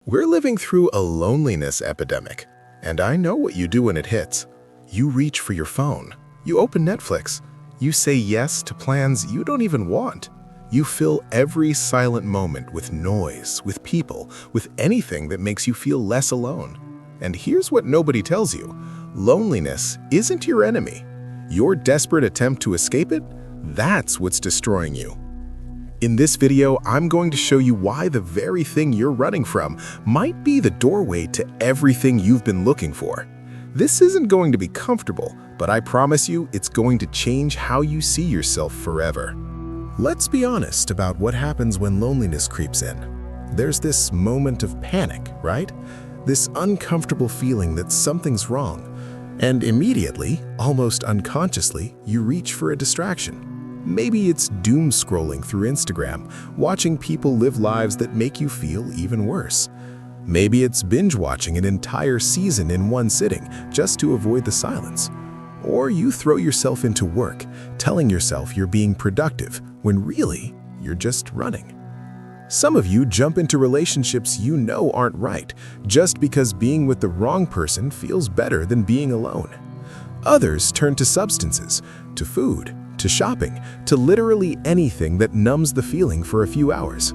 We're living through a loneliness epidemic, and I know what you do when it hits. You reach for your phone. You open Netflix. You say yes to plans you don't even want. You fill every silent moment with noise, with people, with anything that makes you feel less alone. And here's what nobody tells you. Loneliness isn't your enemy. Your desperate attempt to escape it, that's what's destroying you. In this video, I'm going to show you why the very thing you're running from might be the doorway to everything you've been looking for. This isn't going to be comfortable, but I promise you it's going to change how you see yourself forever. Let's be honest about what happens when loneliness creeps in. There's this moment of panic, right? This uncomfortable feeling that something's wrong. And immediately, almost unconsciously, you reach for a distraction. Maybe it's doom scrolling through Instagram, watching people live lives that make you feel even worse. Maybe it's binge-watching an entire season in one sitting just to avoid the silence. Or you throw yourself into work, telling yourself you're being productive when really you're just running. Some of you jump into relationships you know aren't right just because being with the wrong person feels better than being alone. Others turn to substances, to food, to shopping, to literally anything that numbs the feeling for a few hours.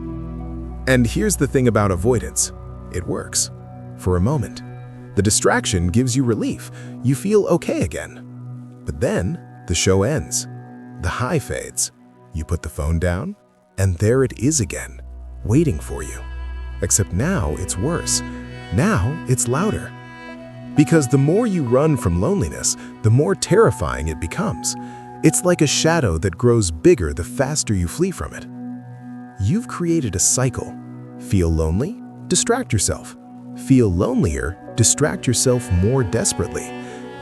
And here's the thing about avoidance. It works. For a moment. The distraction gives you relief. You feel okay again. But then, the show ends. The high fades. You put the phone down, and there it is again, waiting for you. Except now it's worse. Now it's louder. Because the more you run from loneliness, the more terrifying it becomes. It's like a shadow that grows bigger the faster you flee from it. You've created a cycle. Feel lonely? Distract yourself. Feel lonelier? Distract yourself more desperately.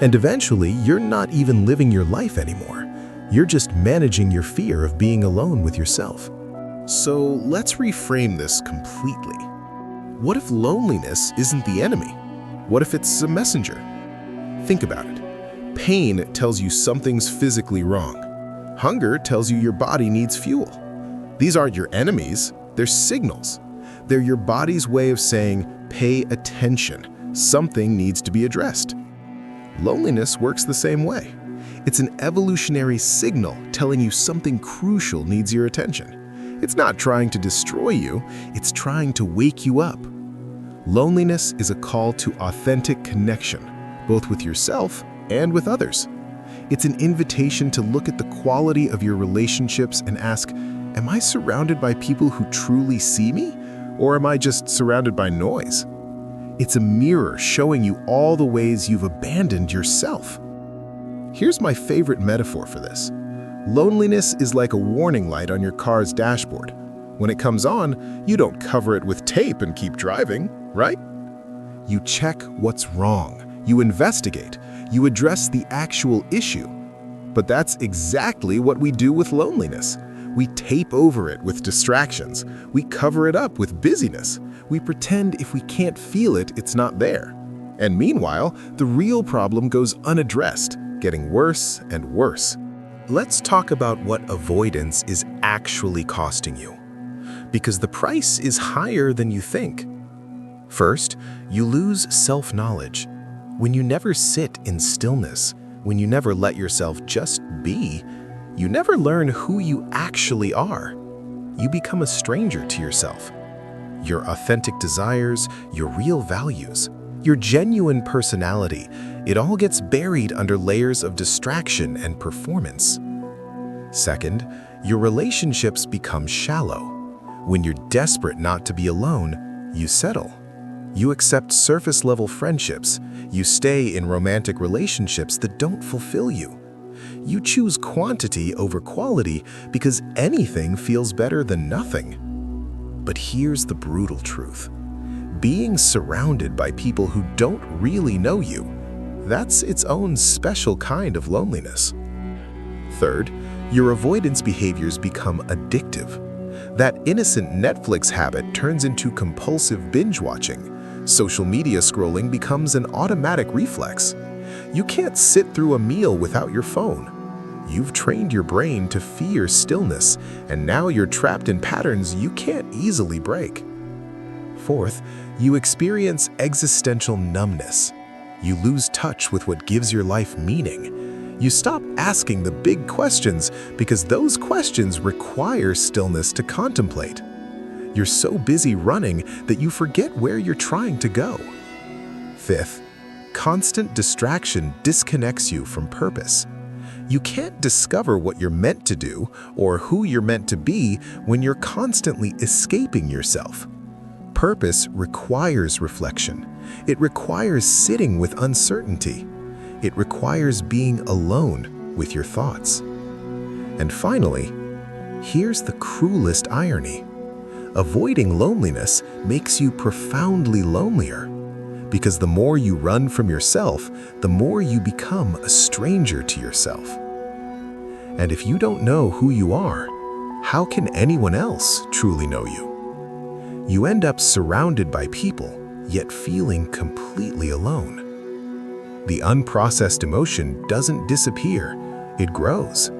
And eventually, you're not even living your life anymore. You're just managing your fear of being alone with yourself. So let's reframe this completely. What if loneliness isn't the enemy? What if it's a messenger? Think about it. Pain tells you something's physically wrong. Hunger tells you your body needs fuel. These aren't your enemies, they're signals. They're your body's way of saying, pay attention, something needs to be addressed. Loneliness works the same way. It's an evolutionary signal telling you something crucial needs your attention. It's not trying to destroy you, it's trying to wake you up. Loneliness is a call to authentic connection, both with yourself and with others. It's an invitation to look at the quality of your relationships and ask, am I surrounded by people who truly see me? Or am I just surrounded by noise? It's a mirror showing you all the ways you've abandoned yourself. Here's my favorite metaphor for this. Loneliness is like a warning light on your car's dashboard. When it comes on, you don't cover it with tape and keep driving, right? You check what's wrong. You investigate. You address the actual issue. But that's exactly what we do with loneliness. We tape over it with distractions. We cover it up with busyness. We pretend if we can't feel it, it's not there. And meanwhile, the real problem goes unaddressed, getting worse and worse. Let's talk about what avoidance is actually costing you. Because the price is higher than you think. First, you lose self-knowledge. When you never sit in stillness, when you never let yourself just be, you never learn who you actually are. You become a stranger to yourself. Your authentic desires, your real values, your genuine personality, it all gets buried under layers of distraction and performance. Second, your relationships become shallow. When you're desperate not to be alone, you settle. You accept surface-level friendships. You stay in romantic relationships that don't fulfill you. You choose quantity over quality because anything feels better than nothing. But here's the brutal truth. Being surrounded by people who don't really know you, that's its own special kind of loneliness. Third, your avoidance behaviors become addictive. That innocent Netflix habit turns into compulsive binge-watching. Social media scrolling becomes an automatic reflex. You can't sit through a meal without your phone. You've trained your brain to fear stillness, and now you're trapped in patterns you can't easily break. Fourth, you experience existential numbness. You lose touch with what gives your life meaning. You stop asking the big questions because those questions require stillness to contemplate. You're so busy running that you forget where you're trying to go. Fifth, constant distraction disconnects you from purpose. You can't discover what you're meant to do or who you're meant to be when you're constantly escaping yourself. Purpose requires reflection. It requires sitting with uncertainty. It requires being alone with your thoughts. And finally, here's the cruelest irony. Avoiding loneliness makes you profoundly lonelier, because the more you run from yourself, the more you become a stranger to yourself. And if you don't know who you are, how can anyone else truly know you? You end up surrounded by people, yet feeling completely alone. The unprocessed emotion doesn't disappear, it grows.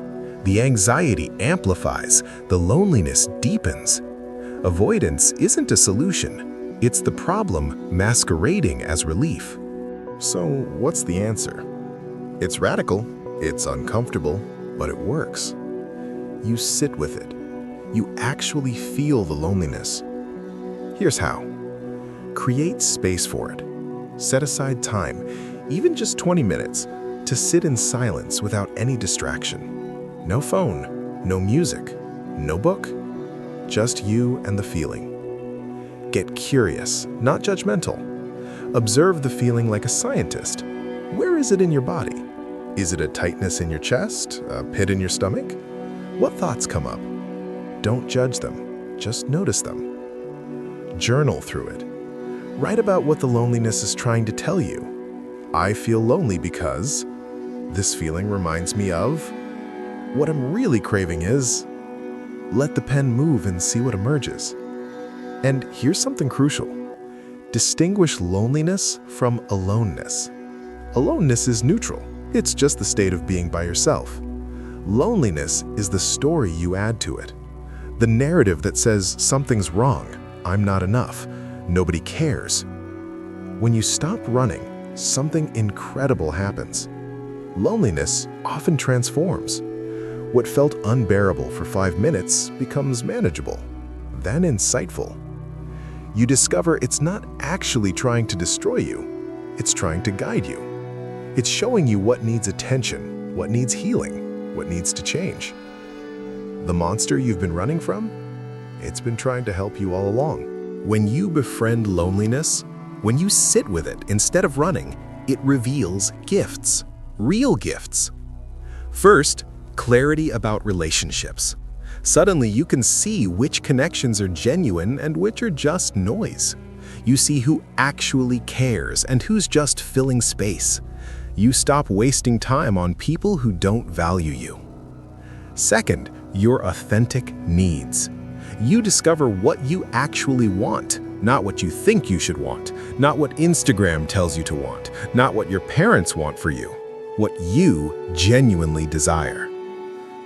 The anxiety amplifies, the loneliness deepens. Avoidance isn't a solution, it's the problem masquerading as relief. So what's the answer? It's radical, it's uncomfortable, but it works. You sit with it. You actually feel the loneliness. Here's how. Create space for it. Set aside time, even just 20 minutes, to sit in silence without any distraction. No phone, no music, no book, just you and the feeling. Get curious, not judgmental. Observe the feeling like a scientist. Where is it in your body? Is it a tightness in your chest? A pit in your stomach? What thoughts come up? Don't judge them, just notice them. Journal through it. Write about what the loneliness is trying to tell you. I feel lonely because this feeling reminds me of. What I'm really craving is. Let the pen move and see what emerges. And here's something crucial. Distinguish loneliness from aloneness. Aloneness is neutral. It's just the state of being by yourself. Loneliness is the story you add to it. The narrative that says something's wrong, I'm not enough, nobody cares. When you stop running, something incredible happens. Loneliness often transforms. What felt unbearable for 5 minutes becomes manageable, then insightful. You discover it's not actually trying to destroy you, it's trying to guide you. It's showing you what needs attention, what needs healing, what needs to change. The monster you've been running from? It's been trying to help you all along. When you befriend loneliness, when you sit with it instead of running, it reveals gifts, real gifts. First, clarity about relationships. Suddenly, you can see which connections are genuine and which are just noise. You see who actually cares and who's just filling space. You stop wasting time on people who don't value you. Second, your authentic needs. You discover what you actually want, not what you think you should want, not what Instagram tells you to want, not what your parents want for you, what you genuinely desire.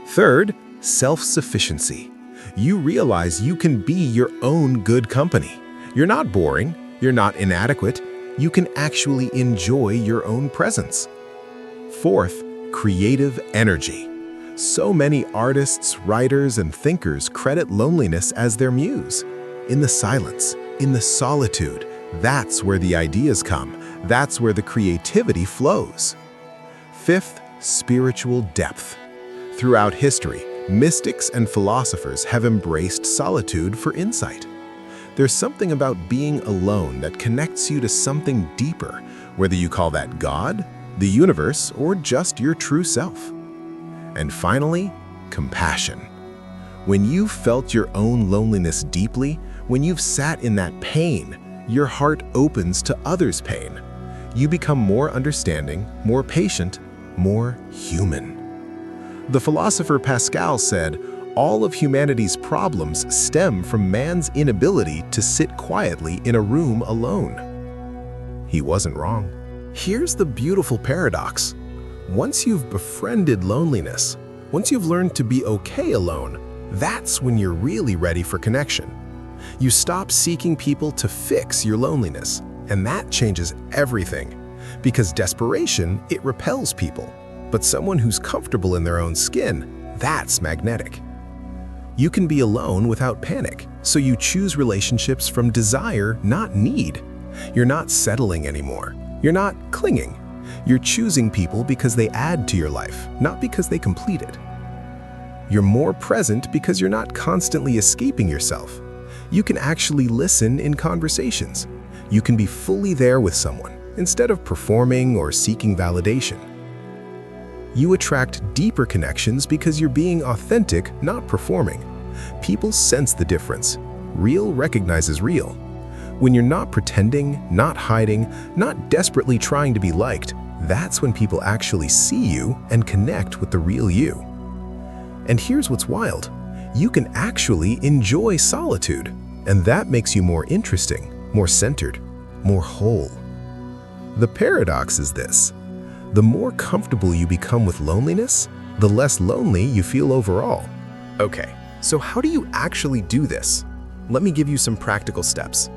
Third, self-sufficiency. You realize you can be your own good company. You're not boring, you're not inadequate, you can actually enjoy your own presence. Fourth, creative energy. So many artists, writers, and thinkers credit loneliness as their muse. In the silence, in the solitude, that's where the ideas come. That's where the creativity flows. Fifth, spiritual depth. Throughout history, mystics and philosophers have embraced solitude for insight. There's something about being alone that connects you to something deeper, whether you call that God, the universe, or just your true self. And finally, compassion. When you've felt your own loneliness deeply, when you've sat in that pain, your heart opens to others' pain. You become more understanding, more patient, more human. The philosopher Pascal said, all of humanity's problems stem from man's inability to sit quietly in a room alone. He wasn't wrong. Here's the beautiful paradox. Once you've befriended loneliness, once you've learned to be okay alone, that's when you're really ready for connection. You stop seeking people to fix your loneliness, and that changes everything. Because desperation, it repels people. But someone who's comfortable in their own skin, that's magnetic. You can be alone without panic, so you choose relationships from desire, not need. You're not settling anymore. You're not clinging. You're choosing people because they add to your life, not because they complete it. You're more present because you're not constantly escaping yourself. You can actually listen in conversations. You can be fully there with someone, instead of performing or seeking validation. You attract deeper connections because you're being authentic, not performing. People sense the difference. Real recognizes real. When you're not pretending, not hiding, not desperately trying to be liked, that's when people actually see you and connect with the real you. And here's what's wild. You can actually enjoy solitude, and that makes you more interesting, more centered, more whole. The paradox is this. The more comfortable you become with loneliness, the less lonely you feel overall. Okay, so how do you actually do this? Let me give you some practical steps.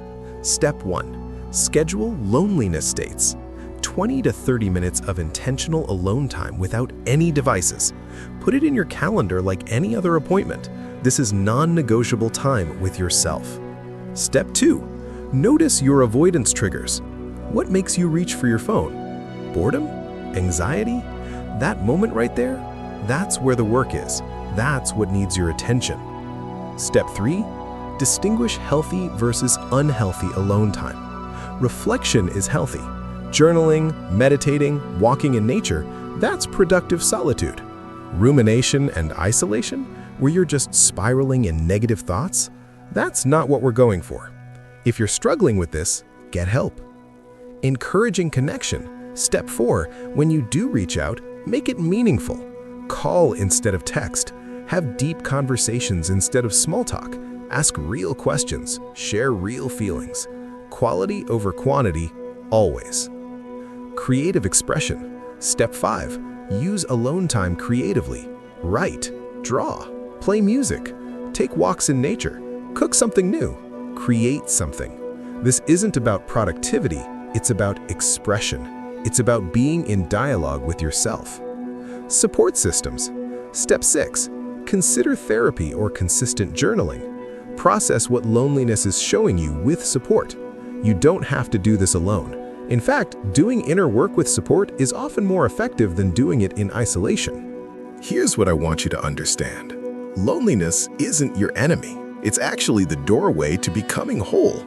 Step 1. Schedule loneliness states. 20 to 30 minutes of intentional alone time without any devices. Put it in your calendar like any other appointment. This is non-negotiable time with yourself. Step 2. Notice your avoidance triggers. What makes you reach for your phone? Boredom? Anxiety? That moment right there? That's where the work is. That's what needs your attention. Step 3. Distinguish healthy versus unhealthy alone time. Reflection is healthy. Journaling, meditating, walking in nature, that's productive solitude. Rumination and isolation, where you're just spiraling in negative thoughts, that's not what we're going for. If you're struggling with this, get help. Encouraging connection. Step 4, when you do reach out, make it meaningful. Call instead of text. Have deep conversations instead of small talk. Ask real questions. Share real feelings. Quality over quantity, always. Creative expression. Step 5, use alone time creatively. Write, draw, play music, take walks in nature, cook something new, create something. This isn't about productivity, it's about expression. It's about being in dialogue with yourself. Support systems. Step 6, consider therapy or consistent journaling. Process what loneliness is showing you with support. You don't have to do this alone. In fact, doing inner work with support is often more effective than doing it in isolation. Here's what I want you to understand. Loneliness isn't your enemy. It's actually the doorway to becoming whole.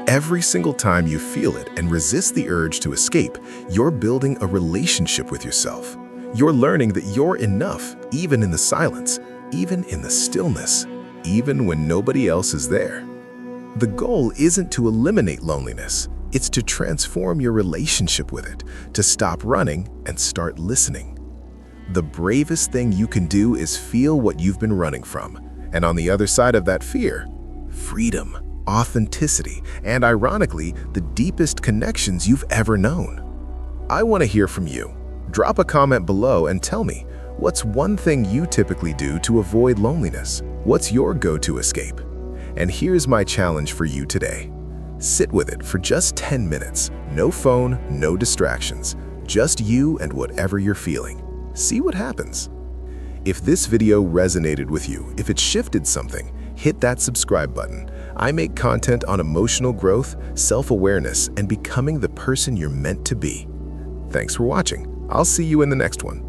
Every single time you feel it and resist the urge to escape, you're building a relationship with yourself. You're learning that you're enough, even in the silence, even in the stillness, even when nobody else is there. The goal isn't to eliminate loneliness. It's to transform your relationship with it, to stop running and start listening. The bravest thing you can do is feel what you've been running from. And on the other side of that fear, freedom, authenticity, and ironically, the deepest connections you've ever known. I want to hear from you. Drop a comment below and tell me, what's one thing you typically do to avoid loneliness? What's your go-to escape? And here's my challenge for you today. Sit with it for just 10 minutes. No phone, no distractions. Just you and whatever you're feeling. See what happens. If this video resonated with you, if it shifted something, hit that subscribe button. I make content on emotional growth, self-awareness, and becoming the person you're meant to be. Thanks for watching. I'll see you in the next one.